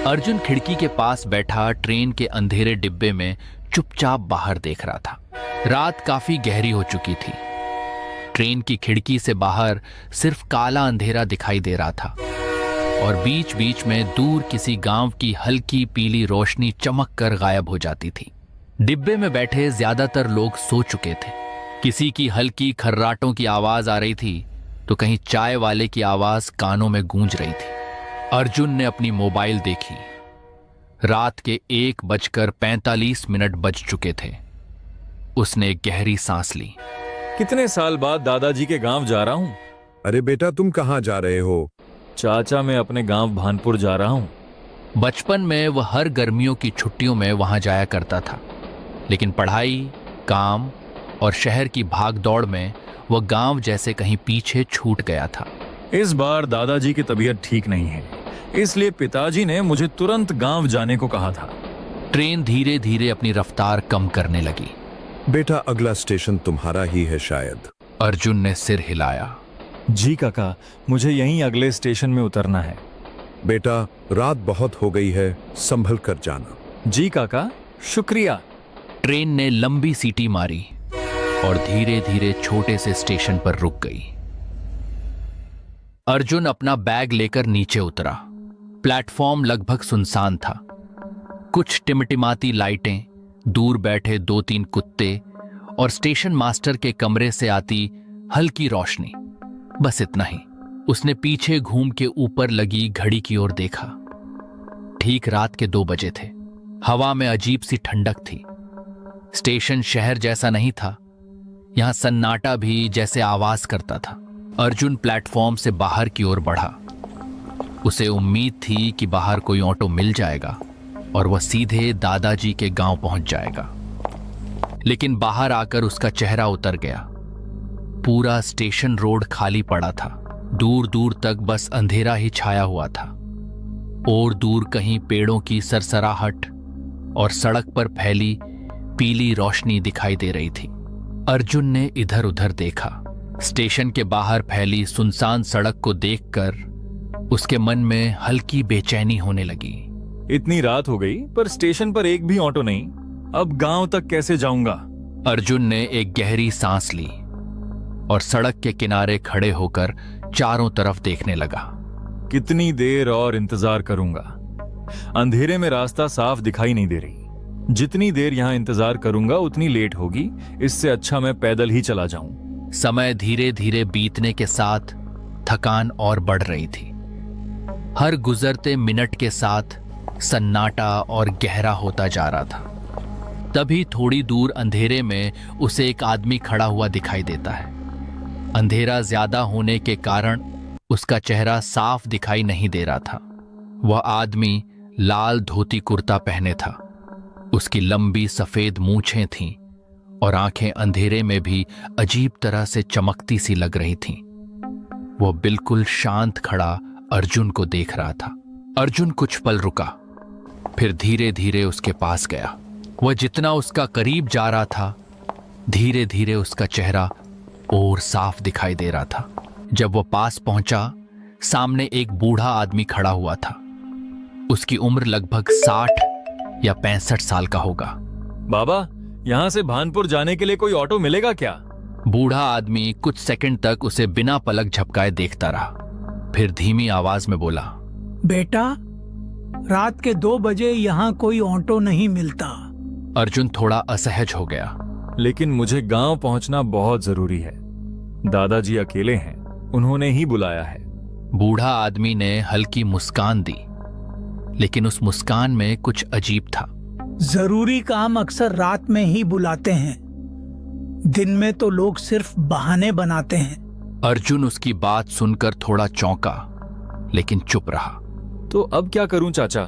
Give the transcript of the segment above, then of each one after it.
अर्जुन खिड़की के पास बैठा ट्रेन के अंधेरे डिब्बे में चुपचाप बाहर देख रहा था। रात काफी गहरी हो चुकी थी। ट्रेन की खिड़की से बाहर सिर्फ काला अंधेरा दिखाई दे रहा था और बीच बीच में दूर किसी गांव की हल्की पीली रोशनी चमक कर गायब हो जाती थी। डिब्बे में बैठे ज्यादातर लोग सो चुके थे। किसी की हल्की खर्राटों की आवाज आ रही थी तो कहीं चाय वाले की आवाज कानों में गूंज रही थी। अर्जुन ने अपनी मोबाइल देखी। रात के 1:45 बज चुके थे। उसने एक गहरी सांस ली। कितने साल बाद दादाजी के गांव जा रहा हूँ। अरे बेटा, तुम कहाँ जा रहे हो? चाचा, मैं अपने गांव भानपुर जा रहा हूँ। बचपन में वह हर गर्मियों की छुट्टियों में वहां जाया करता था, लेकिन पढ़ाई, काम और शहर की भागदौड़ में वह गांव जैसे कहीं पीछे छूट गया था। इस बार दादाजी की तबीयत ठीक नहीं है, इसलिए पिताजी ने मुझे तुरंत गांव जाने को कहा था। ट्रेन धीरे धीरे अपनी रफ्तार कम करने लगी। बेटा, अगला स्टेशन तुम्हारा ही है शायद। अर्जुन ने सिर हिलाया। जी काका, मुझे यहीं अगले स्टेशन में उतरना है। बेटा, रात बहुत हो गई है, संभल कर जाना। जी काका, शुक्रिया। ट्रेन ने लंबी सीटी मारी और धीरे धीरे छोटे से स्टेशन पर रुक गई। अर्जुन अपना बैग लेकर नीचे उतरा। प्लेटफॉर्म लगभग सुनसान था। कुछ टिमटिमाती लाइटें, दूर बैठे 2-3 कुत्ते और स्टेशन मास्टर के कमरे से आती हल्की रोशनी, बस इतना ही। उसने पीछे घूम के ऊपर लगी घड़ी की ओर देखा। ठीक रात के 2 बजे थे। हवा में अजीब सी ठंडक थी। स्टेशन शहर जैसा नहीं था, यहां सन्नाटा भी जैसे आवाज करता था। अर्जुन प्लेटफॉर्म से बाहर की ओर बढ़ा। उसे उम्मीद थी कि बाहर कोई ऑटो मिल जाएगा और वह सीधे दादाजी के गांव पहुंच जाएगा, लेकिन बाहर आकर उसका चेहरा उतर गया। पूरा स्टेशन रोड खाली पड़ा था। दूर दूर तक बस अंधेरा ही छाया हुआ था और दूर कहीं पेड़ों की सरसराहट और सड़क पर फैली पीली रोशनी दिखाई दे रही थी। अर्जुन ने इधर उधर देखा। स्टेशन के बाहर फैली सुनसान सड़क को देखकर उसके मन में हल्की बेचैनी होने लगी। इतनी रात हो गई पर स्टेशन पर एक भी ऑटो नहीं। अब गांव तक कैसे जाऊंगा? अर्जुन ने एक गहरी सांस ली और सड़क के किनारे खड़े होकर चारों तरफ देखने लगा। कितनी देर और इंतजार करूंगा? अंधेरे में रास्ता साफ दिखाई नहीं दे रही। जितनी देर यहां इंतजार करूंगा उतनी लेट होगी। इससे अच्छा मैं पैदल ही चला जाऊं। समय धीरे धीरे बीतने के साथ थकान और बढ़ रही थी। हर गुजरते मिनट के साथ सन्नाटा और गहरा होता जा रहा था। तभी थोड़ी दूर अंधेरे में उसे एक आदमी खड़ा हुआ दिखाई देता है। अंधेरा ज्यादा होने के कारण उसका चेहरा साफ दिखाई नहीं दे रहा था। वह आदमी लाल धोती कुर्ता पहने था। उसकी लंबी सफेद मूछें थीं और आंखें अंधेरे में भी अजीब तरह से चमकती सी लग रही थीं। वह बिल्कुल शांत खड़ा अर्जुन को देख रहा था। अर्जुन कुछ पल रुका, फिर धीरे धीरे उसके पास गया। वह जितना उसका करीब जा रहा था, धीरे धीरे उसका चेहरा और साफ दिखाई दे रहा था। जब वह पास पहुंचा, सामने एक बूढ़ा आदमी खड़ा हुआ था। उसकी उम्र लगभग 60 या 65 साल का होगा। बाबा, यहाँ से भानपुर जाने के लिए कोई ऑटो मिलेगा क्या? बूढ़ा आदमी कुछ सेकंड तक उसे बिना पलक झपकाए देखता रहा, फिर धीमी आवाज में बोला, बेटा, रात के 2 बजे यहाँ कोई ऑटो नहीं मिलता। अर्जुन थोड़ा असहज हो गया। लेकिन मुझे गांव पहुंचना बहुत जरूरी है। दादाजी अकेले हैं, उन्होंने ही बुलाया है। बूढ़ा आदमी ने हल्की मुस्कान दी, लेकिन उस मुस्कान में कुछ अजीब था। जरूरी काम अक्सर रात में ही बुलाते हैं, दिन में तो लोग सिर्फ बहाने बनाते हैं। अर्जुन उसकी बात सुनकर थोड़ा चौंका, लेकिन चुप रहा। तो अब क्या करूं चाचा?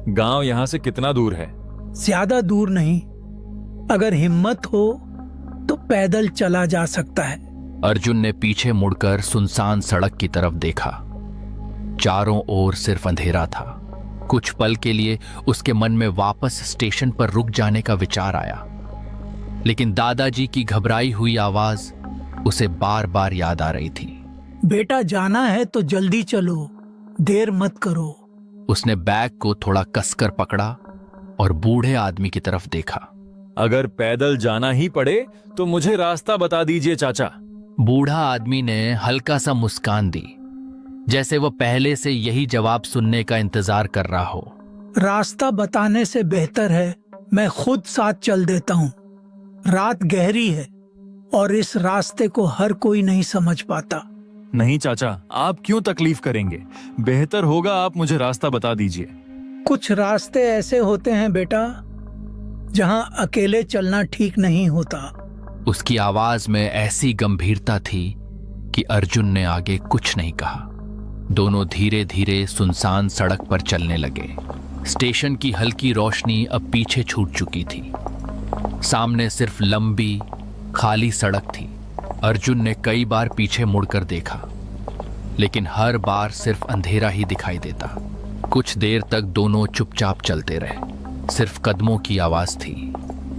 गांव यहां से कितना दूर है? ज्यादा दूर नहीं, अगर हिम्मत हो तो पैदल चला जा सकता है। अर्जुन ने पीछे मुड़कर सुनसान सड़क की तरफ देखा। चारों ओर सिर्फ अंधेरा था। कुछ पल के लिए उसके मन में वापस स्टेशन पर रुक जाने का विचार आया, लेकिन दादाजी की घबराई हुई आवाज उसे बार बार याद आ रही थी। बेटा, जाना है तो जल्दी चलो, देर मत करो। उसने बैग को थोड़ा कसकर पकड़ा और बूढ़े आदमी की तरफ देखा। अगर पैदल जाना ही पड़े तो मुझे रास्ता बता दीजिए चाचा। बूढ़ा आदमी ने हल्का सा मुस्कान दी, जैसे वह पहले से यही जवाब सुनने का इंतजार कर रहा हो। रास्ता बताने से बेहतर है मैं खुद साथ चल देता हूँ। रात गहरी है और इस रास्ते को हर कोई नहीं समझ पाता। नहीं चाचा, आप क्यों तकलीफ करेंगे? बेहतर होगा आप मुझे रास्ता बता दीजिए। कुछ रास्ते ऐसे होते हैं बेटा, जहाँ अकेले चलना ठीक नहीं होता। उसकी आवाज में ऐसी गंभीरता थी कि अर्जुन ने आगे कुछ नहीं कहा। दोनों धीरे धीरे सुनसान सड़क पर चलने लगे। स्टेशन की हल्की रोशनी अब पीछे छूट चुकी थी। सामने सिर्फ लंबी खाली सड़क थी। अर्जुन ने कई बार पीछे मुड़कर देखा, लेकिन हर बार सिर्फ अंधेरा ही दिखाई देता। कुछ देर तक दोनों चुपचाप चलते रहे। सिर्फ कदमों की आवाज थी।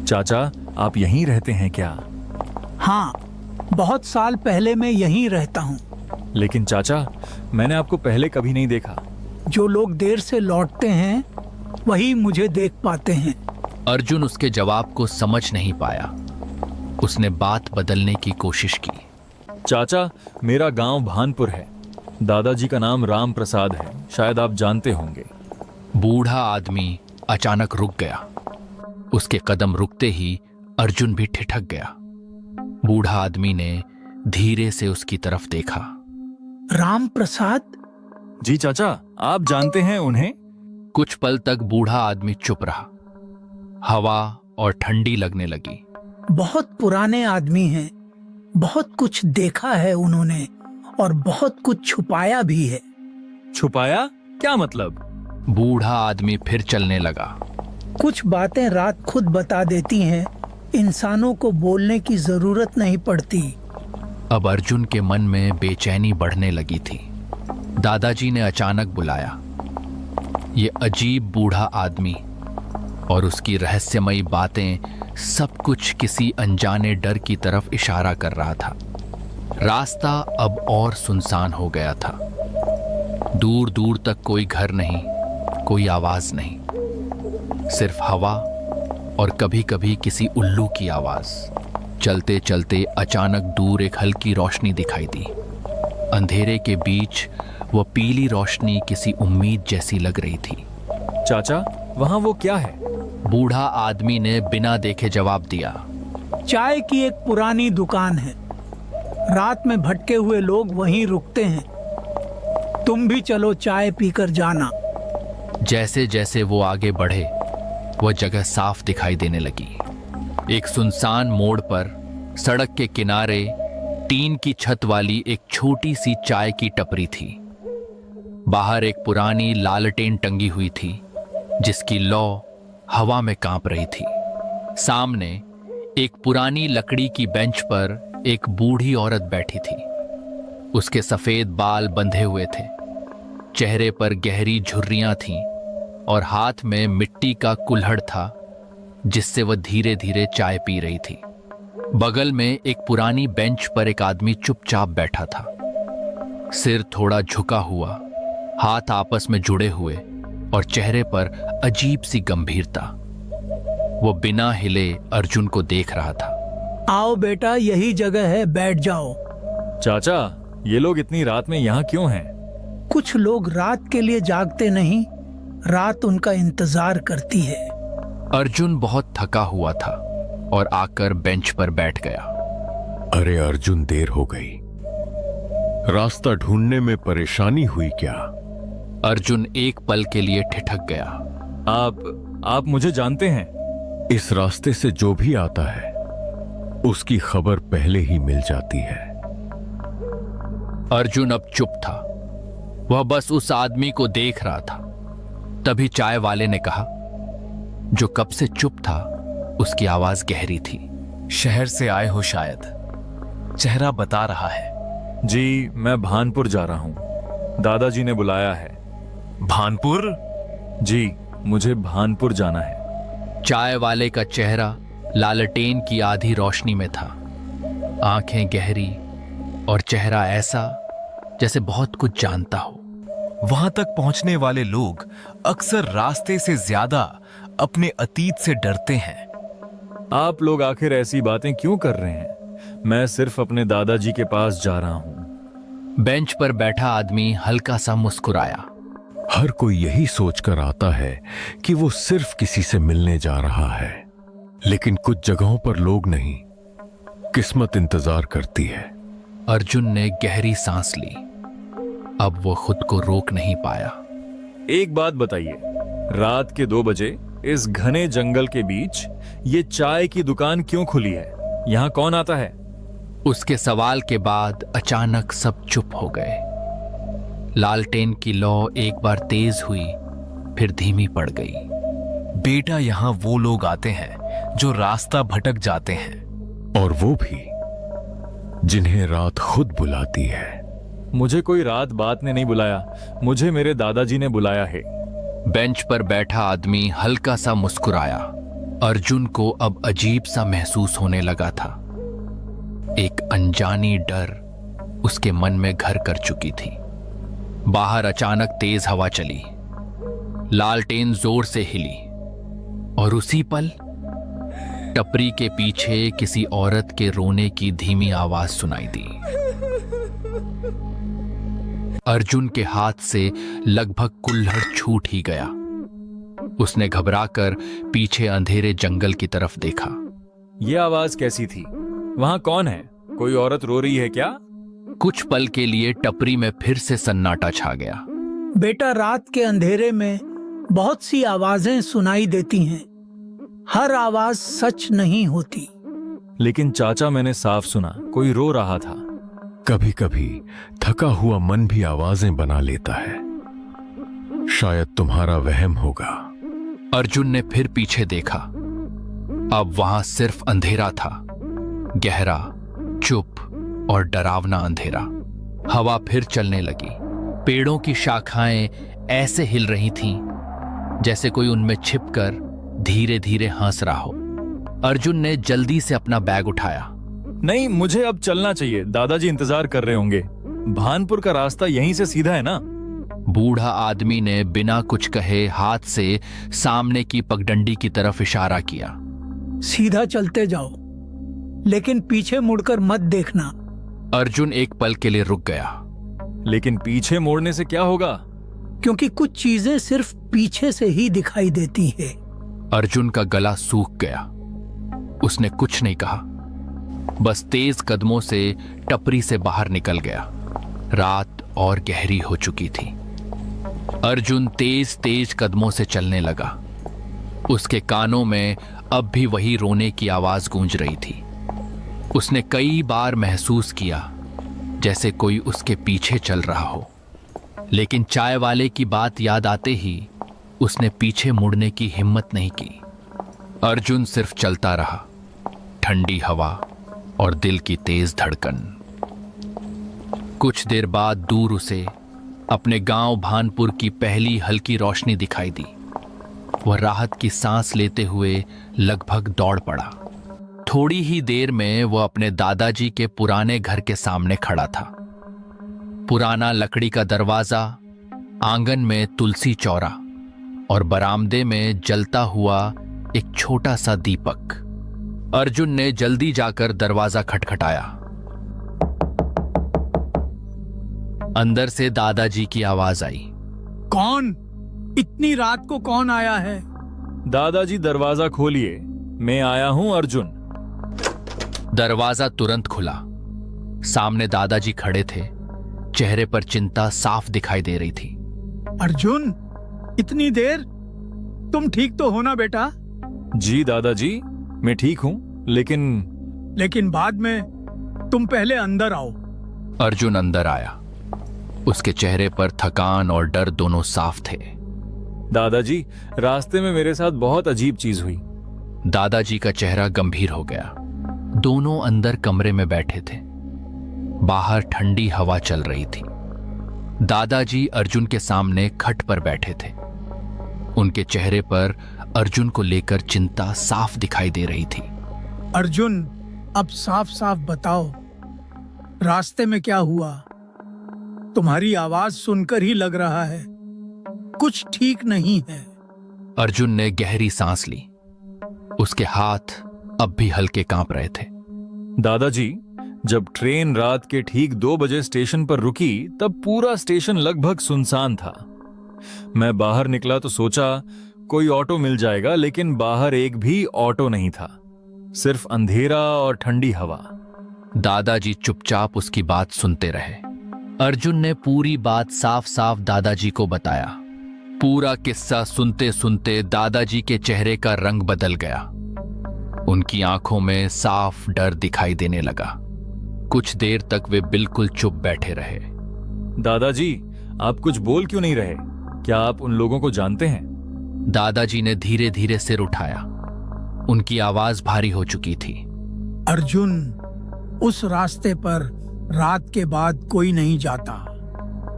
चाचा, आप यहीं रहते हैं क्या? हाँ, बहुत साल पहले मैं यहीं रहता हूँ। लेकिन चाचा, मैंने आपको पहले कभी नहीं देखा। जो लोग देर से लौटते हैं वही मुझे देख पाते हैं। अर्जुन उसके जवाब को समझ नहीं पाया। उसने बात बदलने की कोशिश की। चाचा, मेरा गांव भानपुर है। दादाजी का नाम राम प्रसाद है, शायद आप जानते होंगे। बूढ़ा आदमी अचानक रुक गया। उसके कदम रुकते ही अर्जुन भी ठिठक गया। बूढ़ा आदमी ने धीरे से उसकी तरफ देखा। राम प्रसाद? जी चाचा, आप जानते हैं उन्हें? कुछ पल तक बूढ़ा आदमी चुप रहा। हवा और ठंडी लगने लगी। बहुत पुराने आदमी हैं। बहुत कुछ देखा है उन्होंने और बहुत कुछ छुपाया भी है। छुपाया? क्या मतलब? बूढ़ा आदमी फिर चलने लगा। कुछ बातें रात खुद बता देती हैं। इंसानों को बोलने की जरूरत नहीं पड़ती। अब अर्जुन के मन में बेचैनी बढ़ने लगी थी। दादाजी ने अचानक बुलाया। ये अजीब बूढ़ा आदमी और उसकी रहस्यमयी बातें, सब कुछ किसी अनजाने डर की तरफ इशारा कर रहा था। रास्ता अब और सुनसान हो गया था। दूर दूर तक कोई घर नहीं, कोई आवाज नहीं, सिर्फ हवा और कभी कभी किसी उल्लू की आवाज। चलते चलते अचानक दूर एक हल्की रोशनी दिखाई दी। अंधेरे के बीच वह पीली रोशनी किसी उम्मीद जैसी लग रही थी। चाचा, वहां वो क्या है? बूढ़ा आदमी ने बिना देखे जवाब दिया। चाय की एक पुरानी दुकान है। रात में भटके हुए लोग वहीं रुकते हैं। तुम भी चलो, चाय पीकर जाना। जैसे जैसे वो आगे बढ़े, वह जगह साफ दिखाई देने लगी। एक सुनसान मोड़ पर सड़क के किनारे टीन की छत वाली एक छोटी सी चाय की टपरी थी। बाहर एक पुरानी लालटेन टंगी हुई थी, जिसकी लौ हवा में कांप रही थी। सामने एक पुरानी लकड़ी की बेंच पर एक बूढ़ी औरत बैठी थी। उसके सफेद बाल बंधे हुए थे, चेहरे पर गहरी झुर्रियां थीं और हाथ में मिट्टी का कुल्हड़ था, जिससे वह धीरे धीरे चाय पी रही थी। बगल में एक पुरानी बेंच पर एक आदमी चुपचाप बैठा था, सिर थोड़ा झुका हुआ, हाथ आपस में जुड़े हुए और चेहरे पर अजीब सी गंभीरता। वो बिना हिले अर्जुन को देख रहा था। आओ बेटा, यही जगह है, बैठ जाओ। चाचा, ये लोग इतनी रात में यहाँ क्यों हैं? कुछ लोग रात के लिए जागते नहीं, रात उनका इंतजार करती है। अर्जुन बहुत थका हुआ था और आकर बेंच पर बैठ गया। अरे अर्जुन, देर हो गई। रास्ता ढूंढने में परेशानी हुई क्या? अर्जुन एक पल के लिए ठिठक गया। आप मुझे जानते हैं? इस रास्ते से जो भी आता है उसकी खबर पहले ही मिल जाती है। अर्जुन अब चुप था। वह बस उस आदमी को देख रहा था। तभी चाय वाले ने कहा, जो कब से चुप था, उसकी आवाज गहरी थी। शहर से आए हो शायद, चेहरा बता रहा है। जी, मैं भानपुर जा रहा हूँ। दादाजी ने बुलाया है। भानपुर? जी, मुझे भानपुर जाना है। चाय वाले का चेहरा लालटेन की आधी रोशनी में था। आंखें गहरी और चेहरा ऐसा जैसे बहुत कुछ जानता हो। वहां तक पहुंचने वाले लोग अक्सर रास्ते से ज्यादा अपने अतीत से डरते हैं। आप लोग आखिर ऐसी बातें क्यों कर रहे हैं? मैं सिर्फ अपने दादाजी के पास जा रहा हूं। बेंच पर बैठा आदमी हल्का सा मुस्कुराया। हर कोई यही सोचकर आता है कि वो सिर्फ किसी से मिलने जा रहा है, लेकिन कुछ जगहों पर लोग नहीं, किस्मत इंतजार करती है। अर्जुन ने गहरी सांस ली। अब वो खुद को रोक नहीं पाया। एक बात बताइए, रात के 2 बजे इस घने जंगल के बीच ये चाय की दुकान क्यों खुली है? यहां कौन आता है? उसके सवाल के बाद अचानक सब चुप हो गए। लालटेन की लौ एक बार तेज हुई, फिर धीमी पड़ गई। बेटा, यहां वो लोग आते हैं जो रास्ता भटक जाते हैं, और वो भी जिन्हें रात खुद बुलाती है। मुझे कोई रात बात ने नहीं बुलाया, मुझे मेरे दादाजी ने बुलाया है। बेंच पर बैठा आदमी हल्का सा मुस्कुराया। अर्जुन को अब अजीब सा महसूस होने लगा था। एक अनजानी डर उसके मन में घर कर चुकी थी। बाहर अचानक तेज हवा चली, लालटेन जोर से हिली, और उसी पल टपरी के पीछे किसी औरत के रोने की धीमी आवाज सुनाई दी। अर्जुन के हाथ से लगभग कुल्हड़ छूट ही गया। उसने घबराकर पीछे अंधेरे जंगल की तरफ देखा। यह आवाज कैसी थी? वहां कौन है? कोई औरत रो रही है क्या? कुछ पल के लिए टपरी में फिर से सन्नाटा छा गया। बेटा, रात के अंधेरे में बहुत सी आवाजें सुनाई देती हैं। हर आवाज सच नहीं होती। लेकिन चाचा, मैंने साफ सुना, कोई रो रहा था। कभी कभी थका हुआ मन भी आवाजें बना लेता है। शायद तुम्हारा वहम होगा। अर्जुन ने फिर पीछे देखा। अब वहां सिर्फ अंधेरा था, गहरा, चुप और डरावना अंधेरा। हवा फिर चलने लगी। पेड़ों की शाखाएं ऐसे हिल रही थीं जैसे कोई उनमें छिपकर धीरे धीरे हंस रहा हो। अर्जुन ने जल्दी से अपना बैग उठाया। नहीं, मुझे अब चलना चाहिए, दादाजी इंतजार कर रहे होंगे। भानपुर का रास्ता यहीं से सीधा है ना? बूढ़ा आदमी ने बिना कुछ कहे हाथ से सामने की पगडंडी की तरफ इशारा किया। सीधा चलते जाओ, लेकिन पीछे मुड़कर मत देखना। अर्जुन एक पल के लिए रुक गया। लेकिन पीछे मोड़ने से क्या होगा? क्योंकि कुछ चीजें सिर्फ पीछे से ही दिखाई देती है। अर्जुन का गला सूख गया। उसने कुछ नहीं कहा, बस तेज कदमों से टपरी से बाहर निकल गया। रात और गहरी हो चुकी थी। अर्जुन तेज तेज कदमों से चलने लगा। उसके कानों में अब भी वही रोने की आवाज गूंज रही थी। उसने कई बार महसूस किया जैसे कोई उसके पीछे चल रहा हो, लेकिन चाय वाले की बात याद आते ही उसने पीछे मुड़ने की हिम्मत नहीं की। अर्जुन सिर्फ चलता रहा। ठंडी हवा और दिल की तेज धड़कन। कुछ देर बाद दूर उसे अपने गांव भानपुर की पहली हल्की रोशनी दिखाई दी। वह राहत की सांस लेते हुए लगभग दौड़ पड़ा। थोड़ी ही देर में वह अपने दादाजी के पुराने घर के सामने खड़ा था। पुराना लकड़ी का दरवाजा, आंगन में तुलसी चौरा और बरामदे में जलता हुआ एक छोटा सा दीपक। अर्जुन ने जल्दी जाकर दरवाजा खटखटाया। अंदर से दादाजी की आवाज आई। कौन? इतनी रात को कौन आया है? दादाजी, दरवाजा खोलिए, मैं आया हूं अर्जुन। दरवाजा तुरंत खुला। सामने दादाजी खड़े थे। चेहरे पर चिंता साफ दिखाई दे रही थी। अर्जुन, इतनी देर? तुम ठीक तो हो ना बेटा? जी दादाजी, मैं ठीक हूं, लेकिन बाद में। तुम पहले अंदर आओ। अर्जुन अंदर आया। उसके चेहरे पर थकान और डर दोनों साफ थे। दादाजी, रास्ते में मेरे साथ बहुत अजीब चीज हुई। दादाजी का चेहरा गंभीर हो गया। दोनों अंदर कमरे में बैठे थे। बाहर ठंडी हवा चल रही थी। दादाजी अर्जुन के सामने खट पर बैठे थे। उनके चेहरे पर अर्जुन को लेकर चिंता साफ दिखाई दे रही थी। अर्जुन, अब साफ साफ बताओ, रास्ते में क्या हुआ? तुम्हारी आवाज सुनकर ही लग रहा है कुछ ठीक नहीं है। अर्जुन ने गहरी सांस ली। उसके हाथ अब भी हल्के कांप रहे थे। दादाजी, जब ट्रेन रात के ठीक 2 बजे स्टेशन पर रुकी तब पूरा स्टेशन लगभग सुनसान था। मैं बाहर निकला तो सोचा कोई ऑटो मिल जाएगा, लेकिन बाहर एक भी ऑटो नहीं था, सिर्फ अंधेरा और ठंडी हवा। दादाजी चुपचाप उसकी बात सुनते रहे। अर्जुन ने पूरी बात साफ साफ दादाजी को बताया। पूरा किस्सा सुनते सुनते दादाजी के चेहरे का रंग बदल गया। उनकी आंखों में साफ डर दिखाई देने लगा। कुछ देर तक वे बिल्कुल चुप बैठे रहे। दादाजी, आप कुछ बोल क्यों नहीं रहे? क्या आप उन लोगों को जानते हैं? दादाजी ने धीरे धीरे सिर उठाया। उनकी आवाज भारी हो चुकी थी। अर्जुन, उस रास्ते पर रात के बाद कोई नहीं जाता।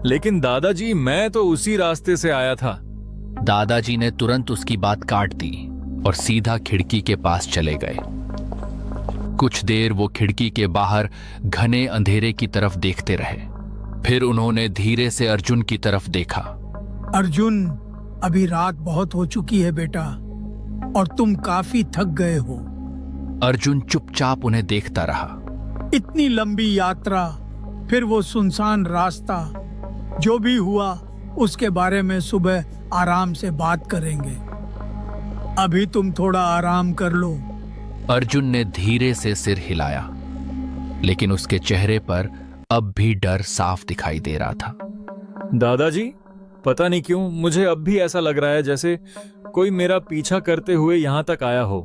लेकिन दादाजी, मैं तो उसी रास्ते से आया था। दादाजी ने तुरंत उसकी बात काट दी और सीधा खिड़की के पास चले गए। कुछ देर वो खिड़की के बाहर घने अंधेरे की तरफ देखते रहे। फिर उन्होंने धीरे से अर्जुन की तरफ देखा। अर्जुन, अभी रात बहुत हो चुकी है बेटा, और तुम काफी थक गए हो। अर्जुन चुपचाप उन्हें देखता रहा। इतनी लंबी यात्रा, फिर वो सुनसान रास्ता। जो भी हुआ उसके बारे में सुबह आराम से बात करेंगे। अभी तुम थोड़ा आराम कर लो। अर्जुन ने धीरे से सिर हिलाया, लेकिन उसके चेहरे पर अब भी डर साफ दिखाई दे रहा था। दादाजी, पता नहीं क्यों मुझे अब भी ऐसा लग रहा है जैसे कोई मेरा पीछा करते हुए यहां तक आया हो।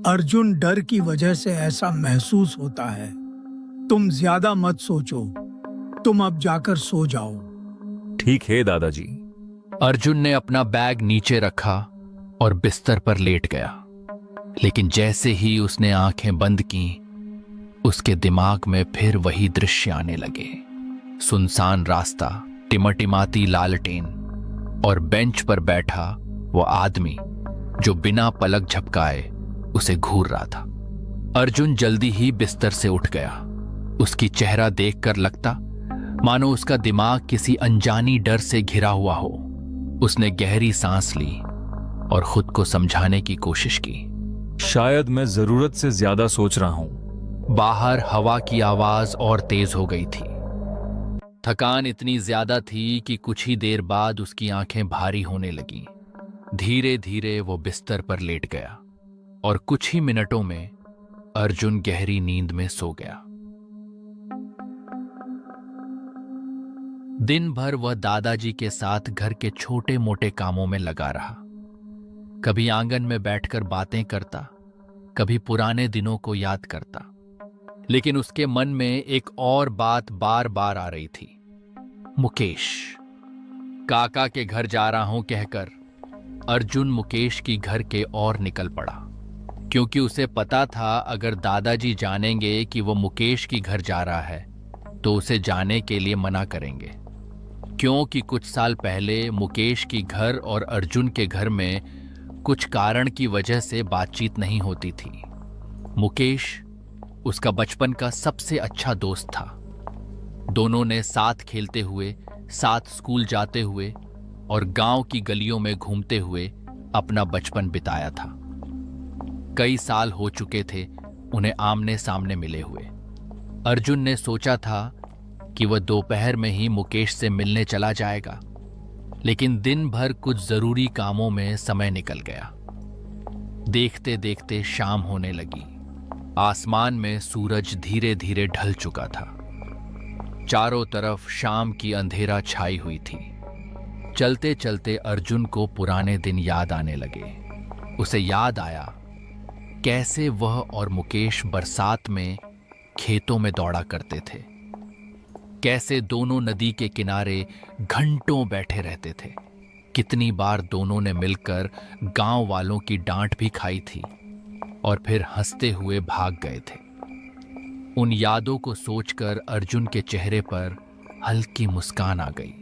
अर्जुन, डर की वजह से ऐसा महसूस होता है। तुम ज्यादा मत सोचो। तुम अब जाकर सो जाओ। ठीक है दादाजी। अर्जुन ने अपना बैग नीचे रखा और बिस्तर पर लेट गया। लेकिन जैसे ही उसने आंखें बंद की, उसके दिमाग में फिर वही दृश्य आने लगे। सुनसान रास्ता, टिमटिमाती लालटेन और बेंच पर बैठा वो आदमी जो बिना पलक झपकाए उसे घूर रहा था। अर्जुन जल्दी ही बिस्तर से उठ गया। उसकी चेहरा देखकर लगता मानो उसका दिमाग किसी अनजानी डर से घिरा हुआ हो। उसने गहरी सांस ली और खुद को समझाने की कोशिश की। शायद मैं जरूरत से ज्यादा सोच रहा हूं। बाहर हवा की आवाज और तेज हो गई थी। थकान इतनी ज्यादा थी कि कुछ ही देर बाद उसकी आंखें भारी होने लगीं। धीरे धीरे वो बिस्तर पर लेट गया और कुछ ही मिनटों में अर्जुन गहरी नींद में सो गया। दिन भर वह दादाजी के साथ घर के छोटे मोटे कामों में लगा रहा। कभी आंगन में बैठकर बातें करता, कभी पुराने दिनों को याद करता। लेकिन उसके मन में एक और बात बार बार आ रही थी। मुकेश। काका के घर जा रहा हूं कहकर अर्जुन मुकेश की घर के और निकल पड़ा, क्योंकि उसे पता था अगर दादाजी जानेंगे कि वो मुकेश की घर जा रहा है तो उसे जाने के लिए मना करेंगे। क्योंकि कुछ साल पहले मुकेश की घर और अर्जुन के घर में कुछ कारण की वजह से बातचीत नहीं होती थी। मुकेश उसका बचपन का सबसे अच्छा दोस्त था। दोनों ने साथ खेलते हुए, साथ स्कूल जाते हुए और गांव की गलियों में घूमते हुए अपना बचपन बिताया था। कई साल हो चुके थे उन्हें आमने सामने मिले हुए। अर्जुन ने सोचा था कि वह दोपहर में ही मुकेश से मिलने चला जाएगा, लेकिन दिन भर कुछ जरूरी कामों में समय निकल गया। देखते देखते शाम होने लगी। आसमान में सूरज धीरे धीरे ढल चुका था। चारों तरफ शाम की अंधेरा छाई हुई थी। चलते चलते अर्जुन को पुराने दिन याद आने लगे। उसे याद आया कैसे वह और मुकेश बरसात में खेतों में दौड़ा करते थे, कैसे दोनों नदी के किनारे घंटों बैठे रहते थे। कितनी बार दोनों ने मिलकर गांव वालों की डांट भी खाई थी और फिर हंसते हुए भाग गए थे। उन यादों को सोचकर अर्जुन के चेहरे पर हल्की मुस्कान आ गई।